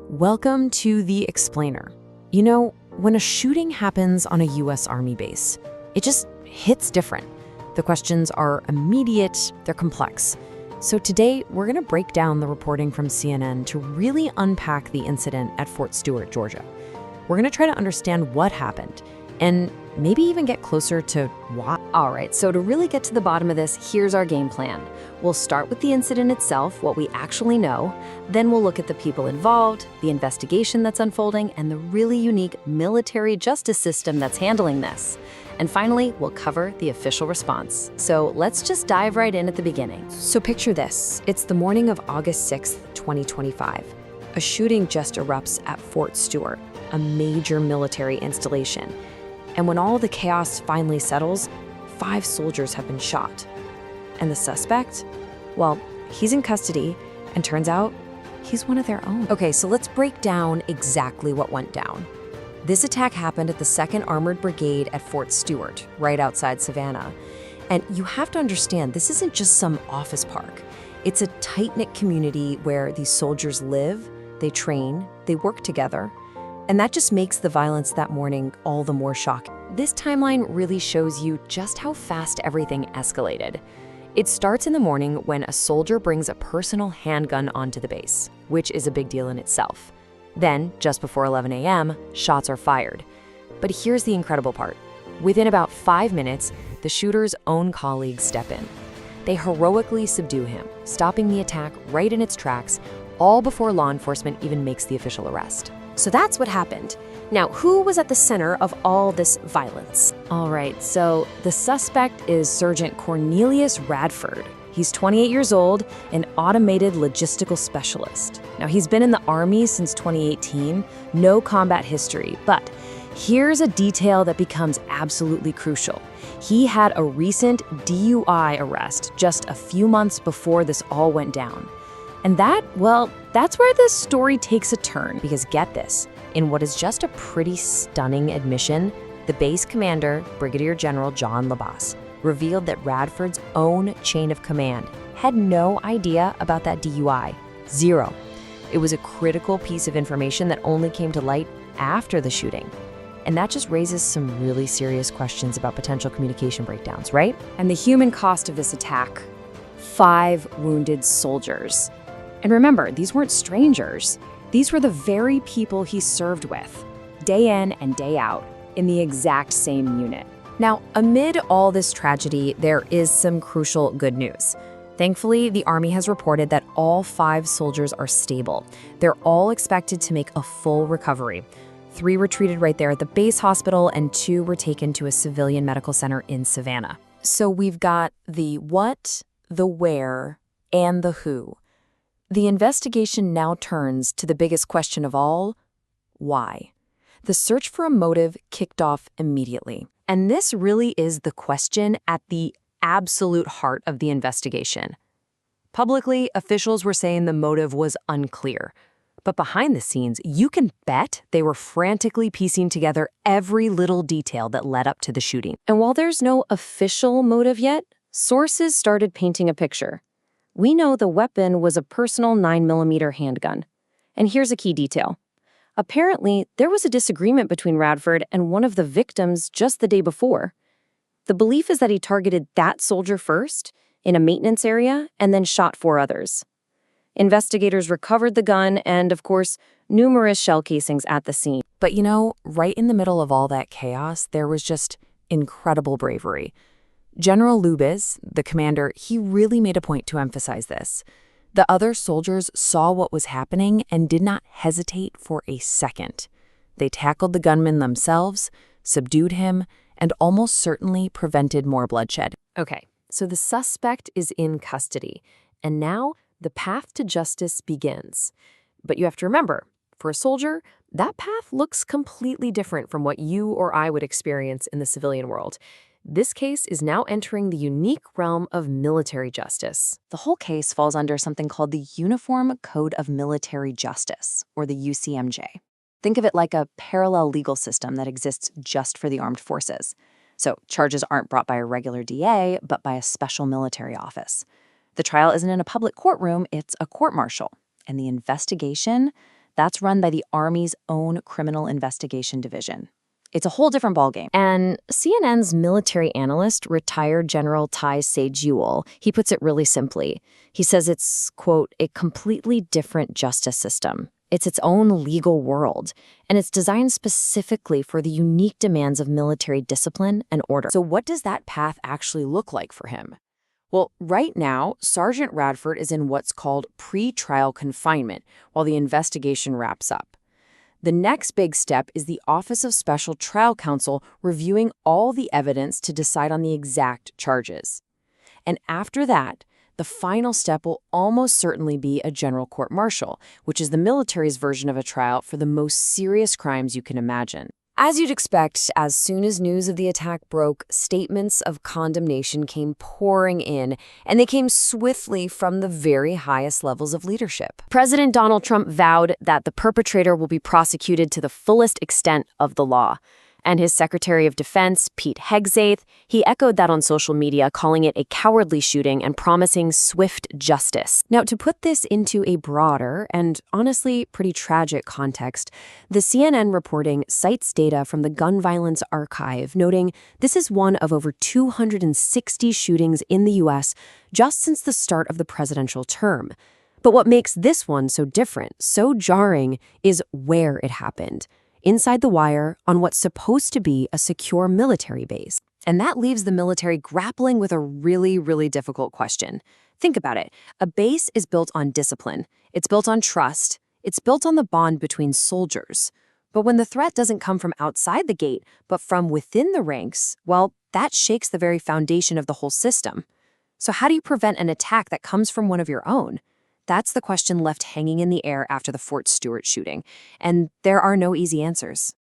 Welcome to The Explainer. You know, when a shooting happens on a U.S. Army base, it just hits different. The questions are immediate, they're complex. So today, we're going to break down the reporting from CNN to really unpack the incident at Fort Stewart, Georgia. We're going to try to understand what happened and maybe even get closer to why. All right, so to really get to the bottom of this, here's our game plan. We'll start with the incident itself, what we actually know. Then we'll look at the people involved, the investigation that's unfolding, and the really unique military justice system that's handling this. And finally, we'll cover the official response. So let's just dive right in at the beginning. So picture this. It's the morning of August 6th, 2025. A shooting just erupts at Fort Stewart, a major military installation. And when all the chaos finally settles, 5 soldiers have been shot. And the suspect? Well, he's in custody, and turns out he's one of their own. Okay, so let's break down exactly what went down. This attack happened at the 2nd Armored Brigade at Fort Stewart, right outside Savannah. And you have to understand, this isn't just some office park. It's a tight-knit community where these soldiers live, they train, they work together. And that just makes the violence that morning all the more shocking. This timeline really shows you just how fast everything escalated. It starts in the morning when a soldier brings a personal handgun onto the base, which is a big deal in itself. Then, just before 11 a.m., shots are fired. But here's the incredible part. Within about 5 minutes, the shooter's own colleagues step in. They heroically subdue him, stopping the attack right in its tracks, all before law enforcement even makes the official arrest. So that's what happened. Now, who was at the center of all this violence? All right, so the suspect is Sergeant Cornelius Radford. He's 28 years old, an automated logistical specialist. Now, he's been in the Army since 2018, no combat history, but here's a detail that becomes absolutely crucial. He had a recent DUI arrest just a few months before this all went down. And that's where this story takes a turn, because get this, in what is just a pretty stunning admission, the base commander, Brigadier General John Labas, revealed that Radford's own chain of command had no idea about that DUI. Zero. It was a critical piece of information that only came to light after the shooting. And that just raises some really serious questions about potential communication breakdowns, right? And the human cost of this attack: 5 wounded soldiers. And remember, these weren't strangers. These were the very people he served with, day in and day out, in the exact same unit. Now, amid all this tragedy, there is some crucial good news. Thankfully, the Army has reported that all 5 soldiers are stable. They're all expected to make a full recovery. 3 were treated right there at the base hospital, and 2 were taken to a civilian medical center in Savannah. So we've got the what, the where, and the who. The investigation now turns to the biggest question of all: why? The search for a motive kicked off immediately. And this really is the question at the absolute heart of the investigation. Publicly, officials were saying the motive was unclear. But behind the scenes, you can bet they were frantically piecing together every little detail that led up to the shooting. And while there's no official motive yet, sources started painting a picture. We know the weapon was a personal 9mm handgun. And here's a key detail. Apparently, there was a disagreement between Radford and one of the victims just the day before. The belief is that he targeted that soldier first, in a maintenance area, and then shot 4 others. Investigators recovered the gun and, of course, numerous shell casings at the scene. But you know, right in the middle of all that chaos, there was just incredible bravery. General Lubis, the commander, he really made a point to emphasize this. The other soldiers saw what was happening and did not hesitate for a second. They tackled the gunman themselves, subdued him, and almost certainly prevented more bloodshed. Okay, so the suspect is in custody, and now the path to justice begins. But you have to remember, for a soldier, that path looks completely different from what you or I would experience in the civilian world. This case is now entering the unique realm of military justice. The whole case falls under something called the Uniform Code of Military Justice, or the UCMJ. Think of it like a parallel legal system that exists just for the armed forces. So charges aren't brought by a regular DA, but by a special military office. The trial isn't in a public courtroom, it's a court-martial. And the investigation, That's run by the Army's own Criminal Investigation Division. It's a whole different ballgame. And CNN's military analyst, retired General Ty Sage-Ewell, he puts it really simply. He says it's, quote, a completely different justice system. It's its own legal world, and it's designed specifically for the unique demands of military discipline and order. So what does that path actually look like for him? Well, right now, Sergeant Radford is in what's called pre-trial confinement while the investigation wraps up. The next big step is the Office of Special Trial Counsel reviewing all the evidence to decide on the exact charges. And after that, the final step will almost certainly be a general court-martial, which is the military's version of a trial for the most serious crimes you can imagine. As you'd expect, as soon as news of the attack broke, statements of condemnation came pouring in, and they came swiftly from the very highest levels of leadership. President Donald Trump vowed that the perpetrator will be prosecuted to the fullest extent of the law. And his Secretary of Defense, Pete Hegseth, he echoed that on social media, calling it a cowardly shooting and promising swift justice. Now, to put this into a broader and honestly pretty tragic context, the CNN reporting cites data from the Gun Violence Archive, noting this is one of over 260 shootings in the U.S. just since the start of the presidential term. But what makes this one so different, so jarring, is where it happened. Inside the wire on what's supposed to be a secure military base. And that leaves the military grappling with a really, really difficult question. Think about it. A base is built on discipline. It's built on trust. It's built on the bond between soldiers. But when the threat doesn't come from outside the gate, but from within the ranks, well, that shakes the very foundation of the whole system. So how do you prevent an attack that comes from one of your own? That's the question left hanging in the air after the Fort Stewart shooting, and there are no easy answers.